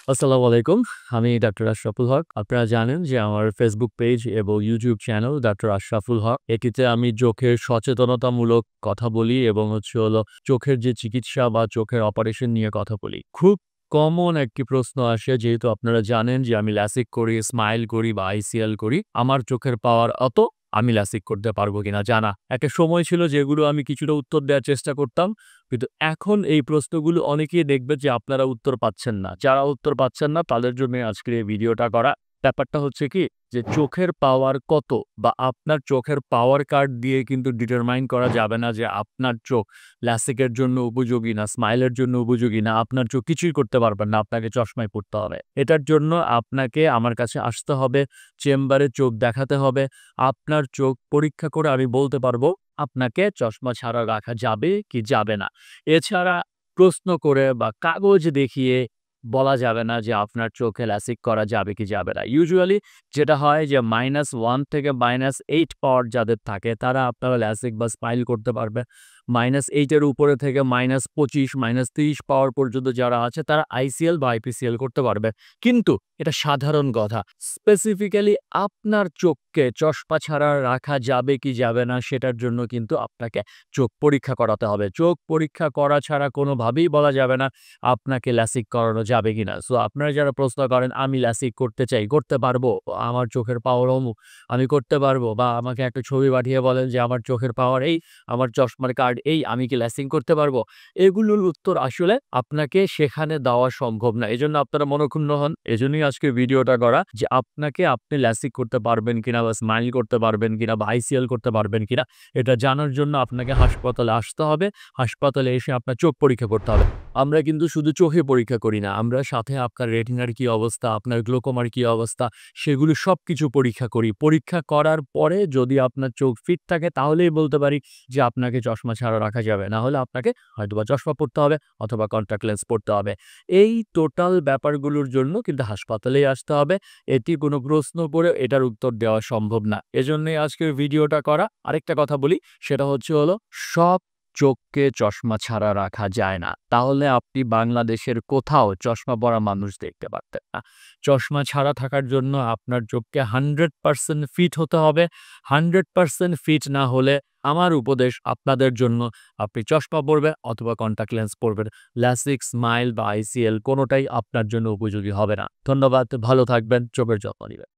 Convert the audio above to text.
আসসালামু আলাইকুম। আমি ডাক্তার আশরাফুল হক। আপনারা জানেন যে আমার ফেসবুক পেজ এবং ইউটিউব চ্যানেল ডাক্তার আশরাফুল হক। এটিতে আমি চোখের সচেতনতামূলক কথা বলি এবং চোখের যে চিকিৎসা বা চোখের অপারেশন নিয়ে কথা বলি। খুব কমন একটি প্রশ্ন আসে, যেহেতু আপনারা জানেন যে আমি LASIK করি, স্মাইল করি বা ICL করি। আমার চোখের পাওয়ার অত, আমি LASIK করতে পারব কিনা জানা। একটা সময় ছিল যেগুলো আমি কিছুটা উত্তর দেওয়ার চেষ্টা করতাম। কিন্তু এখন এই প্রশ্নগুলো অনেকেই দেখবে যে আপনারা উত্তর পাচ্ছেন না। যারা উত্তর পাচ্ছেন না তাদের জন্য আজকের এই ভিডিওটা করা। ব্যাপারটা হচ্ছে কি, যে চোখের পাওয়ার কত বা আপনার চোখের পাওয়ার কার্ড দিয়ে কিন্তু ডিটারমাইন করা যাবে না যে আপনার চোখ LASIK এর জন্য উপযোগী না, স্মাইলের জন্য উপযোগী না। আপনার চোখ কিছুই করতে পারবেন না। আপনাকে চশমায় পড়তে হবে। এটার জন্য আপনাকে আমার কাছে আসতে হবে, চেম্বারে চোখ দেখাতে হবে। আপনার চোখ পরীক্ষা করে আমি বলতে পারবো আপনাকে চশমা ছাড়া রাখা যাবে কি যাবে না। এছাড়া প্রশ্ন করে বা কাগজ দেখিয়ে বলা যাবে না যে আপনার চোখে LASIK করা যাবে কি যাবে না। ইউজুয়ালি যেটা হয় যে -1 থেকে -8 পাওয়ার যাদের থাকে তারা আপনারা LASIK বা স্মাইল করতে পারবে। -8 এর উপরে থেকে -25, -30 পাওয়ার পর্যন্ত যারা আছে তারা ICL বা IPCL করতে পারবে। কিন্তু এটা সাধারণ কথা। স্পেসিফিক্যালি আপনার চোখকে চশমা ছাড়া রাখা যাবে কি যাবে না সেটার জন্য কিন্তু আপনাকে চোখ পরীক্ষা করাতে হবে। চোখ পরীক্ষা করা ছাড়া কোনোভাবেই বলা যাবে না আপনাকে LASIK করানো যাবে কিনা। সো আপনারা যারা প্রশ্ন করেন আমি LASIK করতে চাই, করতে পারবো, আমার চোখের পাওয়ার অমুক, আমি করতে পারবো, বা আমাকে একটা ছবি পাঠিয়ে বলেন যে আমার চোখের পাওয়ার এই, আমার চশমার কার্ড এই, আমি কি LASIK করতে পারবো? এগুলোর উত্তর আসলে আপনাকে সেখানে দেওয়া সম্ভব না। এজন্য আপনারা মনঃক্ষুণ্ণ হন। এজন্যই আজকে ভিডিওটা করা যে আপনি LASIK করতে পারবেন কিনা বা স্মাইল করতে পারবেন কিনা বা ICL করতে পারবেন কিনা এটা জানার জন্য আপনাকে হাসপাতালে আসতে হবে। হাসপাতালে এসে আপনার চোখ পরীক্ষা করতে হবে। আমরা কিন্তু শুধু চোখে পরীক্ষা করি না। আমরা সাথে আপনার রেটিনার কি অবস্থা, আপনার গ্লোকোমার কি অবস্থা সেগুলো সবকিছু পরীক্ষা করি। পরীক্ষা করার পরে যদি আপনার চোখ ফিট থাকে তাহলেই বলতে পারি যে আপনাকে চশমা ছাড়া রাখা যাবে। না হলে আপনাকে হয়তোবা চশমা পড়তে হবে অথবা কনট্যাক্ট লেন্স পড়তে হবে। এই টোটাল ব্যাপারগুলোর জন্য কিন্তু হাসপাতালেই আসতে হবে। এটি কোনো প্রশ্ন করে এটার উত্তর দেওয়া সম্ভব না। এজন্যই আজকের ভিডিওটা করা। আরেকটা কথা বলি, সেটা হলো সব চোখকে চশমা ছাড়া রাখা যায় না। তাহলে আপনি বাংলাদেশের কোথাও চশমা পরা মানুষ দেখতে পারতেন না। চশমা ছাড়া থাকার জন্য আপনার চোখকে 100% ফিট হতে হবে। 100% ফিট না হলে আমার উপদেশ আপনাদের জন্য, আপনি চশমা পরবেন অথবা কনট্যাক্ট লেন্স পরবেন। LASIK, স্মাইল বা ICL কোনোটাই আপনার জন্য উপযোগী হবে না। ধন্যবাদ। ভালো থাকবেন। চোখের যত্ন নিবেন।